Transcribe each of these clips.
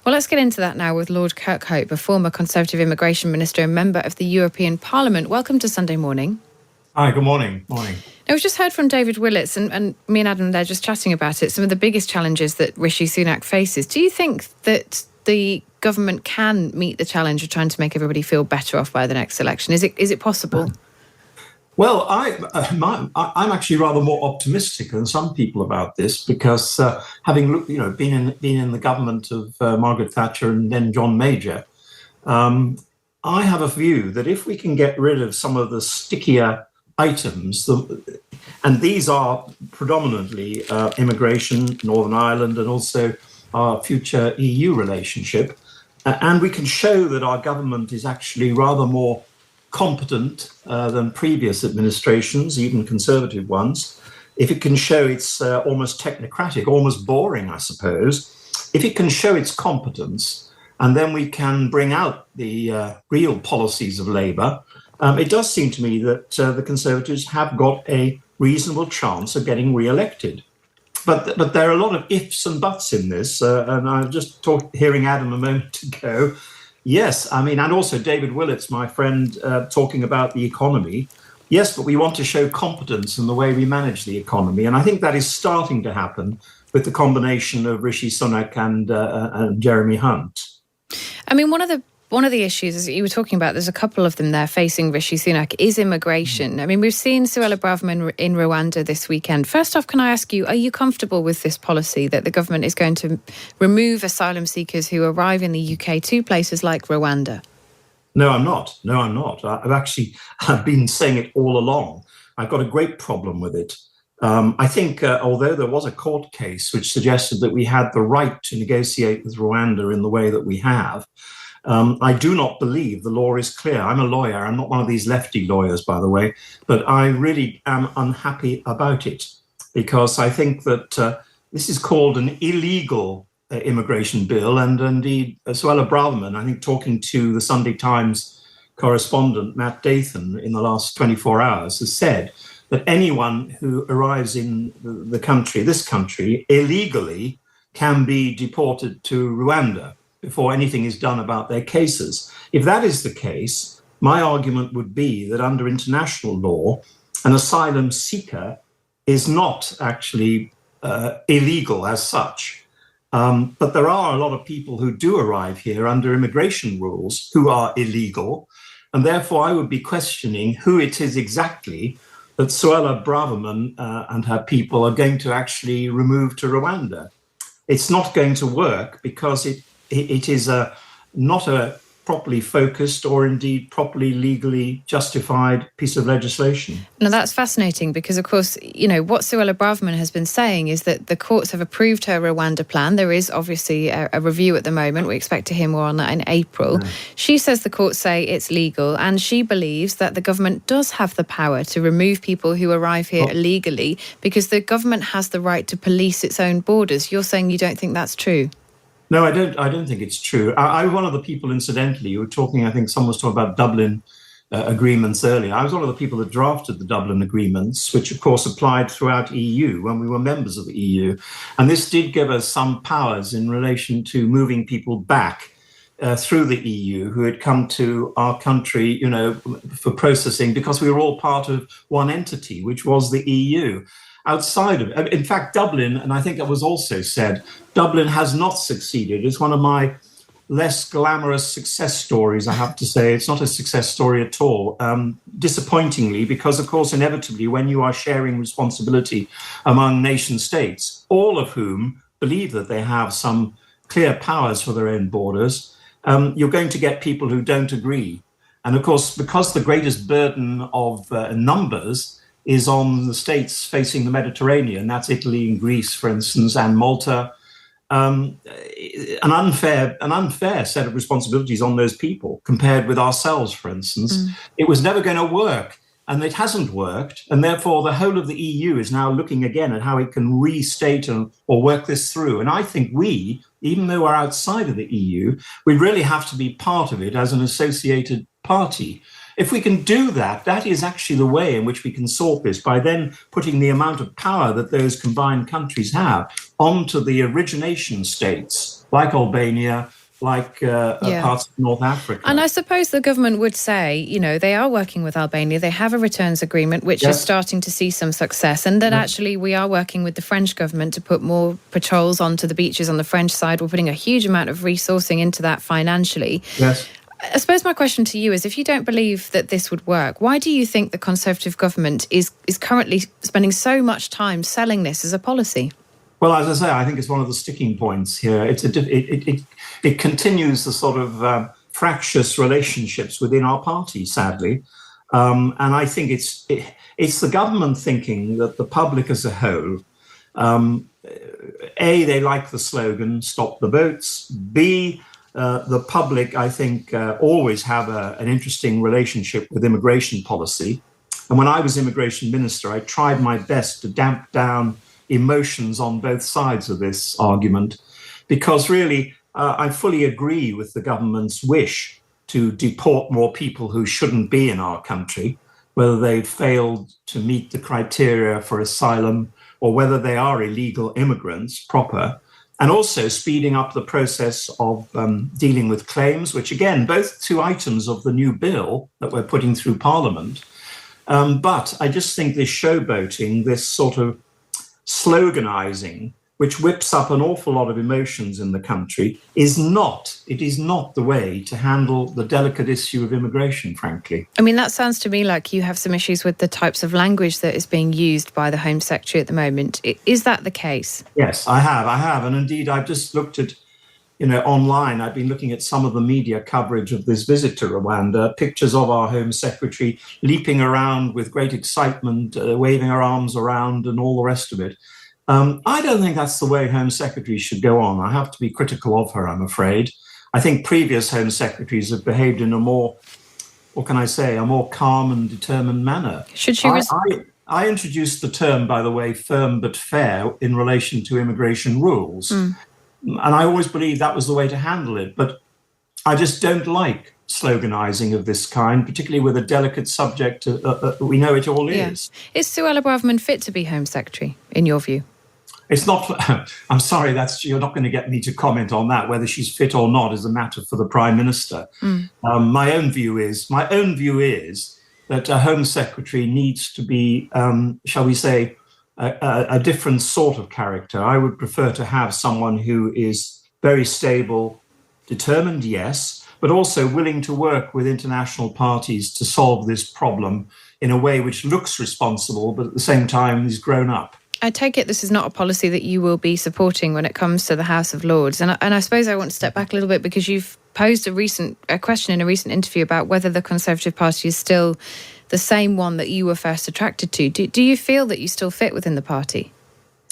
Well, let's get into that now with Lord Kirkhope, a former Conservative immigration minister and member of the European Parliament. Welcome to Sunday Morning. Hi, good morning. Morning. Now, we've just heard from David Willetts, and me and Adam, they're just chatting about it, some of the biggest challenges that Rishi Sunak faces. Do you think that the government can meet the challenge of trying to make everybody feel better off by the next election? Is it possible? Well, I'm actually rather more optimistic than some people about this because having been in the government of Margaret Thatcher and then John Major, I have a view that if we can get rid of some of the stickier items, and these are predominantly immigration, Northern Ireland, and also our future EU relationship, and we can show that our government is actually rather more competent than previous administrations, even Conservative ones, if it can show it's almost technocratic, almost boring, I suppose, if it can show its competence, and then we can bring out the real policies of Labour, it does seem to me that the Conservatives have got a reasonable chance of getting re-elected. But there are a lot of ifs and buts in this, and I was just hearing Adam a moment ago. Yes, I mean, and also David Willetts, my friend, talking about the economy. Yes, but we want to show competence in the way we manage the economy. And I think that is starting to happen with the combination of Rishi Sunak and Jeremy Hunt. I mean, one of the issues, as you were talking about, there's a couple of them there facing Rishi Sunak, is immigration. I mean, we've seen Suella Braverman in Rwanda this weekend. First off, can I ask you, are you comfortable with this policy that the government is going to remove asylum seekers who arrive in the UK to places like Rwanda? No, I'm not. I've been saying it all along. I've got a great problem with it. I think although there was a court case which suggested that we had the right to negotiate with Rwanda in the way that we have, I do not believe the law is clear. I'm a lawyer. I'm not one of these lefty lawyers, by the way, but I really am unhappy about it because I think that this is called an illegal immigration bill. And indeed, Suella Braverman, I think talking to the Sunday Times correspondent, Matt Dathan, in the last 24 hours, has said that anyone who arrives in this country, illegally can be deported to Rwanda before anything is done about their cases. If that is the case, my argument would be that under international law, an asylum seeker is not actually illegal as such. But there are a lot of people who do arrive here under immigration rules who are illegal. And therefore, I would be questioning who it is exactly that Suella Braverman and her people are going to actually remove to Rwanda. It's not going to work because it is not a properly focused or indeed properly legally justified piece of legislation. Now, that's fascinating because, of course, you know, what Suella Braverman has been saying is that the courts have approved her Rwanda plan. There is obviously a review at the moment. We expect to hear more on that in April. Yeah. She says the courts say it's legal, and she believes that the government does have the power to remove people who arrive here illegally because the government has the right to police its own borders. You're saying you don't think that's true? No, I don't think it's true. I was one of the people, incidentally, you were talking, I think someone was talking about Dublin agreements earlier. I was one of the people that drafted the Dublin agreements, which of course applied throughout EU when we were members of the EU. And this did give us some powers in relation to moving people back through the EU who had come to our country, you know, for processing because we were all part of one entity, which was the EU. Outside of it, in fact, Dublin, and I think it was also said, Dublin has not succeeded. It's one of my less glamorous success stories, I have to say. It's not a success story at all, disappointingly, because, of course, inevitably, when you are sharing responsibility among nation states, all of whom believe that they have some clear powers for their own borders, you're going to get people who don't agree. And, of course, because the greatest burden of numbers is on the states facing the Mediterranean, that's Italy and Greece, for instance, and Malta, an unfair set of responsibilities on those people compared with ourselves, for instance. It was never going to work, and it hasn't worked, and therefore the whole of the EU is now looking again at how it can restate or work this through. And I think we, even though we're outside of the EU, we really have to be part of it as an associated party. If we can do that, that is actually the way in which we can sort this, by then putting the amount of power that those combined countries have onto the origination states like Albania, like parts of North Africa. And I suppose the government would say, they are working with Albania. They have a returns agreement, which is starting to see some success. And that actually we are working with the French government to put more patrols onto the beaches on the French side. We're putting a huge amount of resourcing into that financially. Yes. I suppose my question to you is, if you don't believe that this would work, why do you think the Conservative government is currently spending so much time selling this as a policy? Well, as I say, I think it's one of the sticking points here. It continues the sort of fractious relationships within our party, sadly. And I think it's the government thinking that the public as a whole, A, they like the slogan, stop the boats. B, the public, I think, always have an interesting relationship with immigration policy. And when I was immigration minister, I tried my best to damp down emotions on both sides of this argument, because really, I fully agree with the government's wish to deport more people who shouldn't be in our country, whether they've failed to meet the criteria for asylum or whether they are illegal immigrants proper, and also speeding up the process of dealing with claims, which again, both two items of the new bill that we're putting through Parliament. But I just think this showboating, this sort of sloganizing, which whips up an awful lot of emotions in the country, is not the way to handle the delicate issue of immigration, frankly. I mean, that sounds to me like you have some issues with the types of language that is being used by the Home Secretary at the moment. Is that the case? Yes, I have. And indeed, I've just looked at, online, I've been looking at some of the media coverage of this visit to Rwanda, pictures of our Home Secretary leaping around with great excitement, waving her arms around and all the rest of it. I don't think that's the way Home Secretary should go on. I have to be critical of her, I'm afraid. I think previous Home Secretaries have behaved in a more, a more calm and determined manner. Should she... I introduced the term, by the way, firm but fair, in relation to immigration rules. And I always believed that was the way to handle it. But I just don't like sloganizing of this kind, particularly with a delicate subject we know it all is. Is Suella Braverman fit to be Home Secretary, in your view? It's not, I'm sorry, you're not going to get me to comment on that. Whether she's fit or not is a matter for the Prime Minister. My own view is that a Home Secretary needs to be, shall we say, a different sort of character. I would prefer to have someone who is very stable, determined, yes, but also willing to work with international parties to solve this problem in a way which looks responsible, but at the same time is grown up. I take it this is not a policy that you will be supporting when it comes to the House of Lords. And I suppose I want to step back a little bit, because you've posed a question in a recent interview about whether the Conservative Party is still the same one that you were first attracted to. Do you feel that you still fit within the party?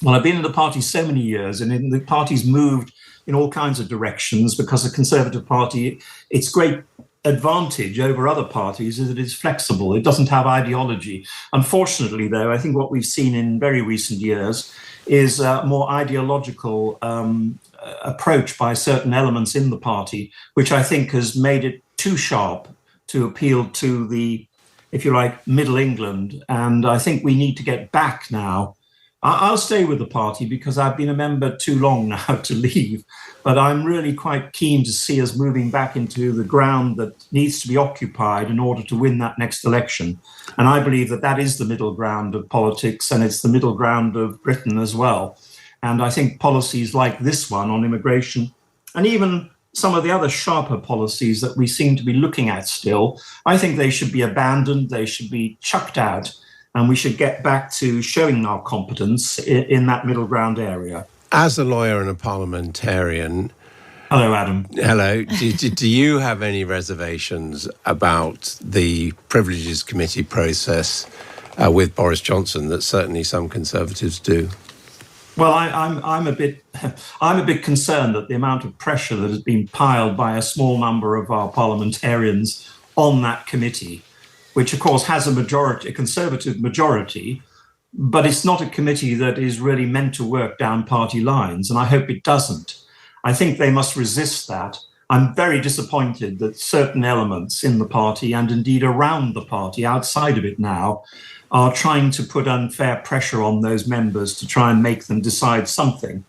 Well, I've been in the party so many years, and the party's moved in all kinds of directions, because the Conservative Party, its great advantage over other parties is that it's flexible. It doesn't have ideology. Unfortunately, though, I think what we've seen in very recent years is a more ideological approach by certain elements in the party, which I think has made it too sharp to appeal to the, if you like, Middle England. And I think we need to get back now. I'll stay with the party because I've been a member too long now to leave, but I'm really quite keen to see us moving back into the ground that needs to be occupied in order to win that next election. And I believe that that is the middle ground of politics, and it's the middle ground of Britain as well. And I think policies like this one on immigration, and even some of the other sharper policies that we seem to be looking at still, I think they should be abandoned, they should be chucked out, and we should get back to showing our competence in that middle ground area. As a lawyer and a parliamentarian... Hello, Adam. Hello. Do you have any reservations about the Privileges Committee process with Boris Johnson that certainly some Conservatives do? Well, I'm a bit concerned that the amount of pressure that has been piled by a small number of our parliamentarians on that committee, which of course has a Conservative majority, but it's not a committee that is really meant to work down party lines, and I hope it doesn't. I think they must resist that. I'm very disappointed that certain elements in the party, and indeed around the party, outside of it now, are trying to put unfair pressure on those members to try and make them decide something.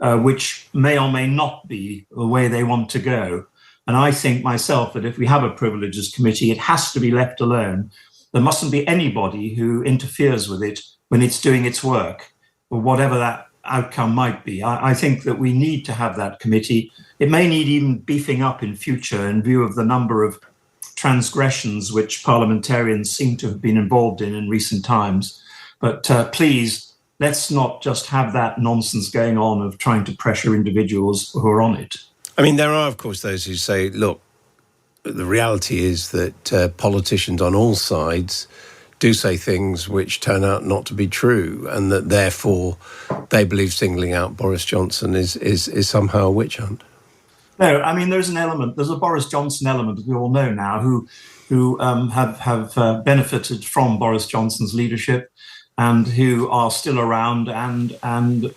which may or may not be the way they want to go. And I think myself that if we have a privileges committee, it has to be left alone. There mustn't be anybody who interferes with it when it's doing its work, or whatever that outcome might be. I think that we need to have that committee. It may need even beefing up in future in view of the number of transgressions which parliamentarians seem to have been involved in recent times. But please, let's not just have that nonsense going on of trying to pressure individuals who are on it. I mean, there are, of course, those who say, look, the reality is that politicians on all sides do say things which turn out not to be true, and that therefore they believe singling out Boris Johnson is somehow a witch hunt. No, I mean, there's a Boris Johnson element, as we all know now, who have benefited from Boris Johnson's leadership and who are still around and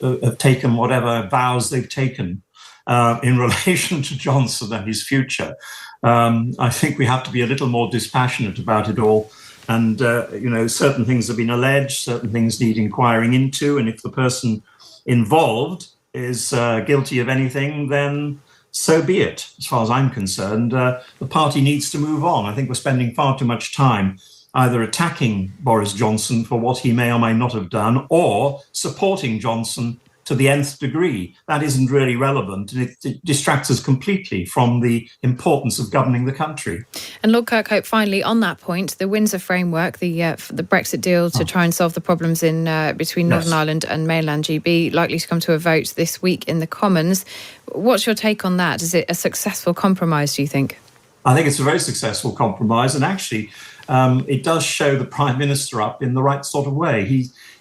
have taken whatever vows they've taken in relation to Johnson and his future. I think we have to be a little more dispassionate about it all. And, certain things have been alleged, certain things need inquiring into. And if the person involved is guilty of anything, then so be it. As far as I'm concerned, the party needs to move on. I think we're spending far too much time either attacking Boris Johnson for what he may or may not have done, or supporting Johnson to the nth degree. That isn't really relevant, and it distracts us completely from the importance of governing the country. And Lord Kirkhope, finally, on that point, the Windsor framework, the Brexit deal to try and solve the problems in between Northern Ireland and mainland GB, likely to come to a vote this week in the Commons. What's your take on that? Is it a successful compromise, do you think? I think it's a very successful compromise, and actually it does show the Prime Minister up in the right sort of way.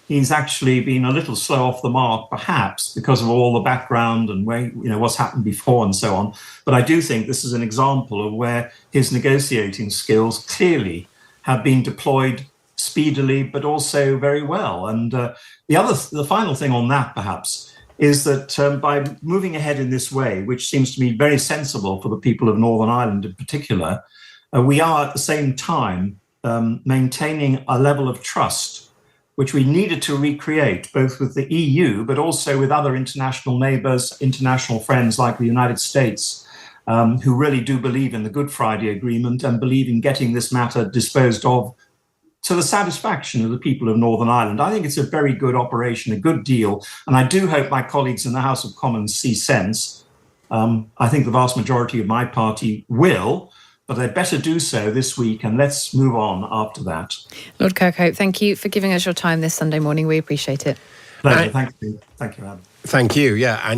He's actually been a little slow off the mark, perhaps, because of all the background and what's happened before and so on. But I do think this is an example of where his negotiating skills clearly have been deployed speedily, but also very well. And the final thing on that, perhaps, is that by moving ahead in this way, which seems to me very sensible for the people of Northern Ireland in particular, we are at the same time maintaining a level of trust which we needed to recreate, both with the EU, but also with other international neighbours, international friends like the United States, who really do believe in the Good Friday Agreement and believe in getting this matter disposed of to the satisfaction of the people of Northern Ireland. I think it's a very good operation, a good deal, and I do hope my colleagues in the House of Commons see sense. I think the vast majority of my party will, but they'd better do so this week, and let's move on after that. Lord Kirkhope, thank you for giving us your time this Sunday morning. We appreciate it. Pleasure. Thank you. Thank you, Adam. Thank you, yeah. And